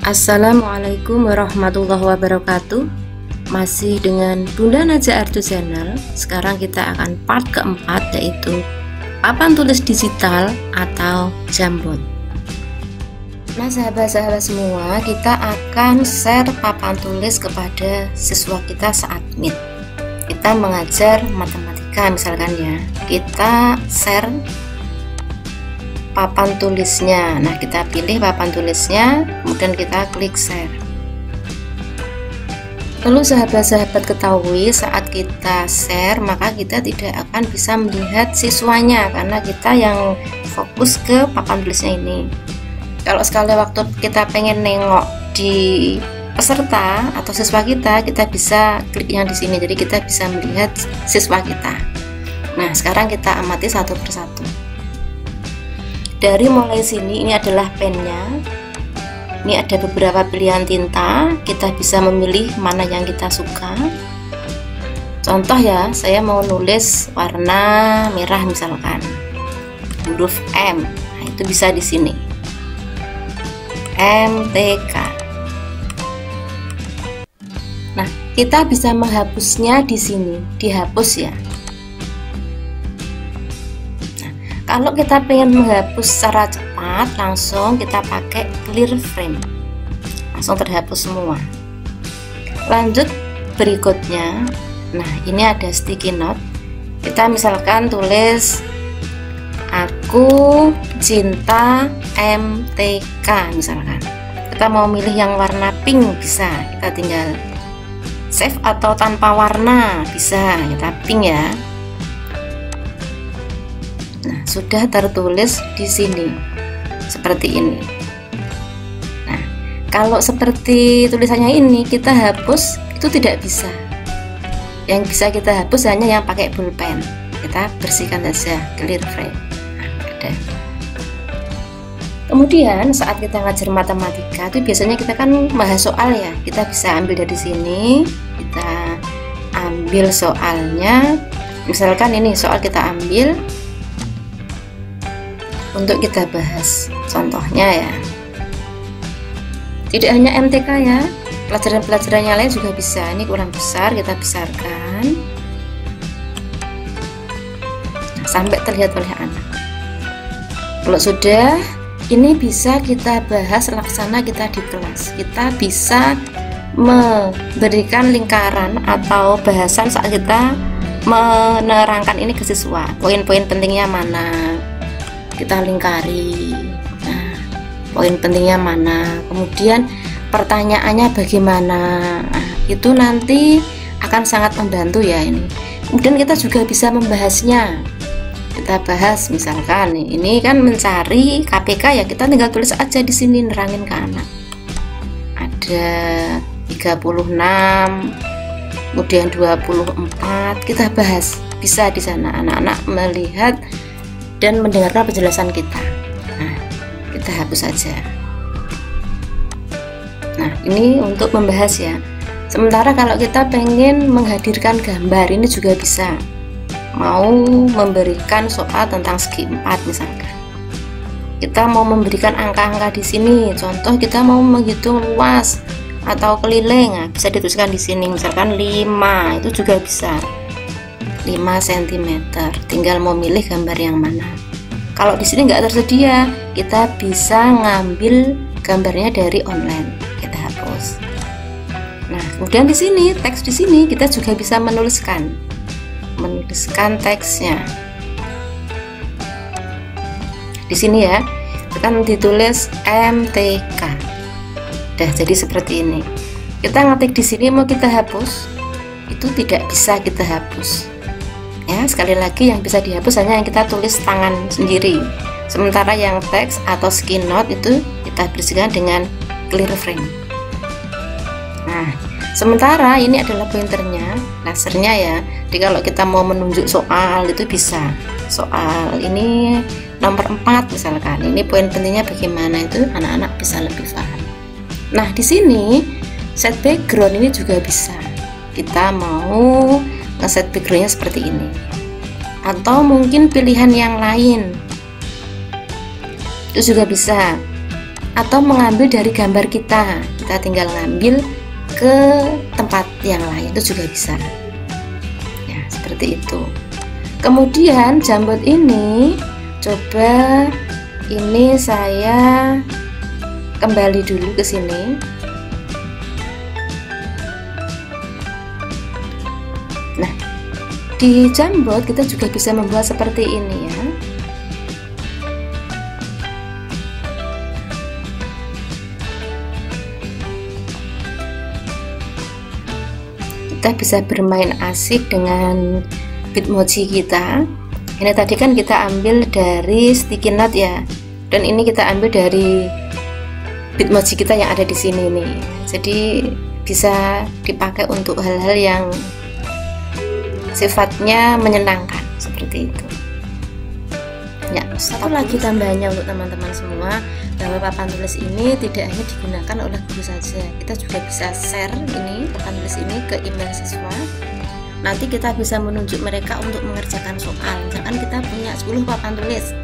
Assalamualaikum warahmatullahi wabarakatuh. Masih dengan Bunda Najah Artu Channel. Sekarang kita akan part keempat, yaitu papan tulis digital atau Jamboard. Nah sahabat-sahabat semua, kita akan share papan tulis kepada siswa kita saat meet. Kita mengajar matematika misalkan ya, kita share papan tulisnya. Nah, kita pilih papan tulisnya, kemudian kita klik share. Perlu sahabat-sahabat ketahui, saat kita share maka kita tidak akan bisa melihat siswanya karena kita yang fokus ke papan tulisnya ini. Kalau sekali waktu kita pengen nengok di peserta atau siswa kita bisa klik yang di sini, jadi kita bisa melihat siswa kita. Nah, sekarang kita amati satu persatu. Dari mulai sini, ini adalah pennya. Ini ada beberapa pilihan tinta. Kita bisa memilih mana yang kita suka. Contoh ya, saya mau nulis warna merah misalkan, huruf M. Nah, itu bisa di sini. MTK. Nah, kita bisa menghapusnya di sini. Dihapus ya. Kalau kita pengen menghapus secara cepat, langsung kita pakai clear frame, langsung terhapus semua. Lanjut berikutnya, nah ini ada sticky note. Kita misalkan tulis aku cinta MTK misalkan. Kita mau milih yang warna pink bisa, kita tinggal save, atau tanpa warna bisa, kita pink ya. Nah, sudah tertulis di sini seperti ini. Nah, kalau seperti tulisannya ini kita hapus itu tidak bisa. Yang bisa kita hapus hanya yang pakai pulpen. Kita bersihkan saja, clear frame. Nah, ada. Kemudian saat kita ngajar matematika itu biasanya kita kan bahas soal ya. Kita bisa ambil dari sini, kita ambil soalnya. Misalkan ini soal kita ambil untuk kita bahas, contohnya ya. Tidak hanya MTK ya, pelajaran-pelajarannya lain juga bisa. Ini kurang besar, kita besarkan. Nah, sampai terlihat oleh anak. Kalau sudah, ini bisa kita bahas laksana kita di kelas. Kita bisa memberikan lingkaran atau bahasan saat kita menerangkan ini ke siswa. Poin-poin pentingnya mana, kita lingkari. Nah, poin pentingnya mana, kemudian pertanyaannya bagaimana. Nah, itu nanti akan sangat membantu ya ini. Kemudian kita juga bisa membahasnya. Kita bahas misalkan ini kan mencari KPK ya, kita tinggal tulis aja di sini, nerangin ke anak. Ada 36, kemudian 24, kita bahas. Bisa di sana anak-anak melihat dan mendengarkan penjelasan kita. Nah, kita hapus saja. Nah, ini untuk membahas ya. Sementara kalau kita pengen menghadirkan gambar, ini juga bisa. Mau memberikan soal tentang segi 4 misalkan. Kita mau memberikan angka-angka di sini. Contoh kita mau menghitung luas atau keliling, nah, bisa dituliskan di sini misalkan 5, itu juga bisa. 5 cm, tinggal mau milih gambar yang mana. Kalau di sini nggak tersedia, kita bisa ngambil gambarnya dari online, kita hapus. Nah, kemudian di sini teks di sini kita juga bisa menuliskan teksnya. Di sini ya, kan ditulis MTK. Udah jadi seperti ini. Kita ngetik di sini mau kita hapus, itu tidak bisa kita hapus. Ya, sekali lagi yang bisa dihapus hanya yang kita tulis tangan sendiri. Sementara yang teks atau sticky note itu kita bersihkan dengan clear frame. Nah, sementara ini adalah pointernya, lasernya ya. Jadi kalau kita mau menunjuk soal itu bisa. Soal ini nomor 4 misalkan. Ini poin pentingnya bagaimana, itu anak-anak bisa lebih paham. Nah, di sini set background ini juga bisa. Kita mau ngeset backgroundnya seperti ini, atau mungkin pilihan yang lain itu juga bisa. atau mengambil dari gambar kita tinggal ngambil ke tempat yang lain, itu juga bisa ya, seperti itu. Kemudian jambot ini coba ini saya kembali dulu ke sini. Nah, di jambot kita juga bisa membuat seperti ini ya. Kita bisa bermain asik dengan Bitmoji kita. Ini tadi kan kita ambil dari sticky note ya, dan ini kita ambil dari Bitmoji kita yang ada di sini nih. Jadi bisa dipakai untuk hal-hal yang sifatnya menyenangkan seperti itu. Ya, satu lagi tambahannya untuk teman-teman semua, bahwa papan tulis ini tidak hanya digunakan oleh guru saja, kita juga bisa share ini papan tulis ini ke email siswa. Nanti kita bisa menunjuk mereka untuk mengerjakan soal. Misalkan kita punya 10 papan tulis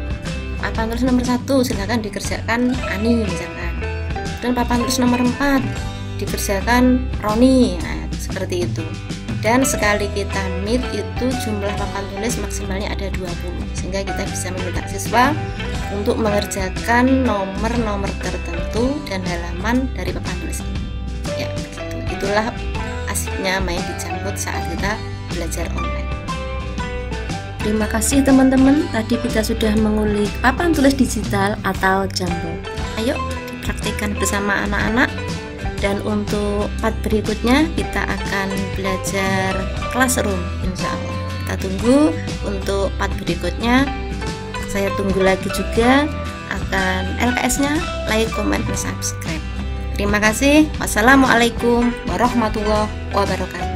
nomor 1 silakan dikerjakan Ani misalkan, dan papan tulis nomor 4 dikerjakan Roni, nah, seperti itu. Dan sekali kita meet itu jumlah papan tulis maksimalnya ada 20, sehingga kita bisa meminta siswa untuk mengerjakan nomor-nomor tertentu dan halaman dari papan tulis ini ya, begitu. Itulah asiknya main di Jambot saat kita belajar online. Terima kasih teman-teman, tadi kita sudah mengulik papan tulis digital atau Jambot. Ayo dipraktikkan bersama anak-anak. Dan untuk part berikutnya kita akan belajar classroom, insya Allah. Kita tunggu untuk part berikutnya. Saya tunggu lagi juga akan LKS-nya, like, comment, dan subscribe. Terima kasih. Wassalamualaikum warahmatullahi wabarakatuh.